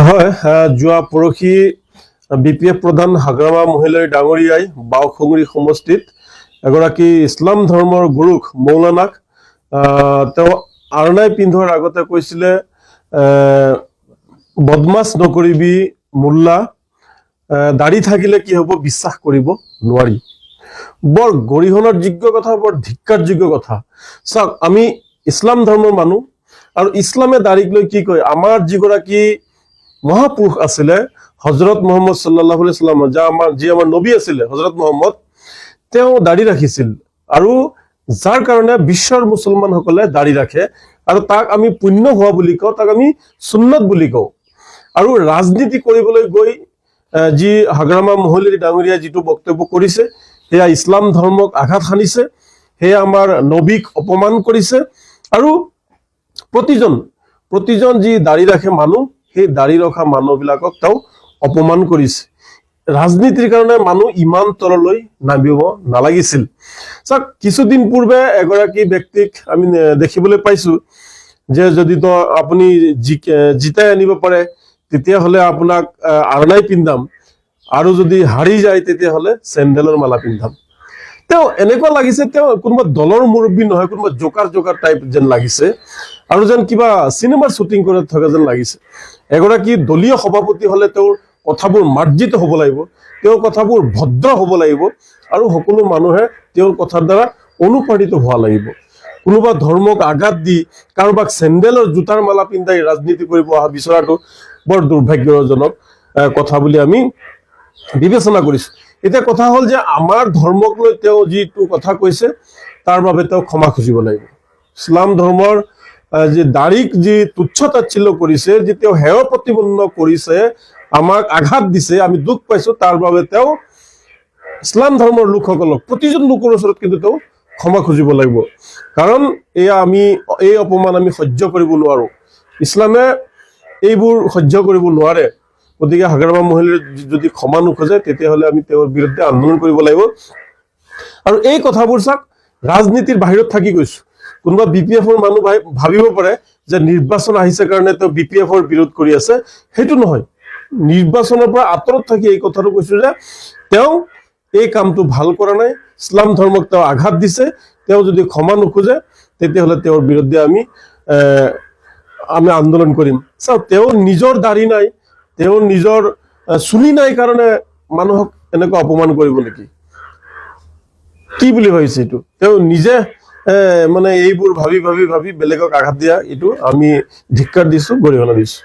হয় যোৱা পৰহি বিপিএফ প্ৰধান হাগ্ৰামা মহিলাই ডাঙৰীয়াই বাওখুঙুৰি সমষ্টিত এগৰাকী ইছলাম ধৰ্মৰ গুৰুক মৌলানাক তেওঁ আৰনাই পিন্ধোৱাৰ আগতে কৈছিলে বদমাছ নকৰিবি মোল্লা, দাড়ি থাকিলে কি হ'ব বিশ্বাস কৰিব নোৱাৰি। বৰ গৰিহণাৰ যোগ্য কথা, বৰ ধিক্কাৰযোগ্য কথা। চাওক, আমি ইছলাম ধৰ্মৰ মানুহ আৰু ইছলামে দাড়িক লৈ কি কয়, আমাৰ যিগৰাকী মহাপুৰুষ আছিলে হজৰত মোহাম্মদ সাল্লাল্লাহু আলাইহি সাল্লাম, যি আমাৰ নবী আছিলে হজৰত মোহাম্মদ, তেওঁ দাড়ি ৰাখিছিল আৰু যাৰ কাৰণে বিশ্বৰ মুছলমানসকলে দাড়ি ৰাখে আৰু তাক আমি পুণ্য হোৱা বুলি কওঁ, তাক আমি সুন্নত বুলি কওঁ। আৰু ৰাজনীতি কৰিবলৈ গৈ যি হাগ্ৰামা মহিলাই ডাঙৰীয়াই যিটো বক্তব্য কৰিছে, সেয়া ইছলাম ধৰ্মক আঘাত সানিছে, সেয়া আমাৰ নবীক অপমান কৰিছে আৰু প্ৰতিজন যি দাড়ি ৰাখে মানুহ, সেই দাড়ি ৰখা মানুহবিলাকক তেওঁ অপমান কৰিছে। ৰাজনীতিৰ কাৰণে মানুহ ইমান তললৈ নামিব নালাগিছিল। চাওক, কিছুদিন পূৰ্বে এগৰাকী ব্যক্তিক আমি দেখিবলৈ পাইছো যে যদি তো আপুনি জিতাই আনিব পাৰে তেতিয়াহ'লে আপোনাক আৰনাই পিন্ধাম, আৰু যদি হাৰি যায় তেতিয়াহ'লে চেণ্ডেলৰ মালা পিন্ধাম। তেওঁ এনেকুৱা লাগিছে তেওঁ কোনোবা দলৰ মুৰব্বী নহয়, কোনোবা জোকাৰ টাইপ যেন লাগিছে, আৰু যেন কিবা চিনেমাৰ শ্বুটিং কৰি থকা যেন লাগিছে। এগৰাকী দলীয় সভাপতি হলে তেওঁৰ কথাবোৰ মাৰ্জিত হ'ব লাগিব, তেওঁৰ কথাবোৰ ভদ্ৰ হ'ব লাগিব, আৰু সকলো মানুহে তেওঁৰ কথাৰ দ্বাৰা অনুপ্ৰাণিত হোৱা লাগিব। কোনোবা ধৰ্মক আঘাত দি কাৰোবাক চেণ্ডেলৰ জোতাৰ মালা পিন্ধাই ৰাজনীতি কৰিব অহা বিচৰাটো বৰ দুৰ্ভাগ্যজনক কথা বুলি আমি বিবেচনা কৰিছো। এতিয়া কথা হ'ল যে আমাৰ ধৰ্মক লৈ তেওঁ যিটো কথা কৈছে তাৰ বাবে তেওঁ ক্ষমা খুজিব লাগিব। ইছলাম ধৰ্মৰ যি দাড়িক যি তুচ্ছ তাচ্ছিল্য কৰিছে, যি তেওঁ হেয় প্ৰতিপন্ন কৰিছে, আমাক আঘাত দিছে, আমি দুখ পাইছো, তাৰ বাবে তেওঁ ইছলাম ধৰ্মৰ লোকসকলক, প্ৰতিজন লোকৰ ওচৰত কিন্তু তেওঁ ক্ষমা খুজিব লাগিব। কাৰণ এই অপমান আমি সহ্য কৰিব নোৱাৰো, ইছলামে এইবোৰ সহ্য কৰিব নোৱাৰে। গতিকে হাগ্ৰামা মহিলাই যদি ক্ষমা নোখোজে তেতিয়াহ'লে আমি তেওঁৰ বিৰুদ্ধে আন্দোলন কৰিব লাগিব। আৰু এই কথাবোৰ চাওক, ৰাজনীতিৰ বাহিৰত থাকি কৈছো। কোনোবা বিপিএফৰ মানুহ ভাবিব পাৰে যে নিৰ্বাচন আহিছে কাৰণে তেওঁ বিপিএফৰ বিৰোধ কৰি আছে, সেইটো নহয়। নিৰ্বাচনৰ পৰা আঁতৰত থাকি এই কথাটো কৈছো যে তেওঁ এই কামটো ভাল কৰা নাই, ইছলাম ধৰ্মক তেওঁ আঘাত দিছে, তেওঁ যদি ক্ষমা নোখোজে তেতিয়াহ'লে তেওঁৰ বিৰুদ্ধে আমি আন্দোলন কৰিম। চাওক, তেওঁৰ নিজৰ দাড়ি নাই, তেওঁৰ নিজৰ চুলি নাই কাৰণে মানুহক এনেকুৱা অপমান কৰিব নেকি? কি বুলি ভাবিছে এইটো? তেওঁ নিজে মানে এইবোৰ ভাবি বেলেগক আঘাত দিয়া, এইটো আমি ধিক্কাৰ দিছো, গৰিহণা দিছো।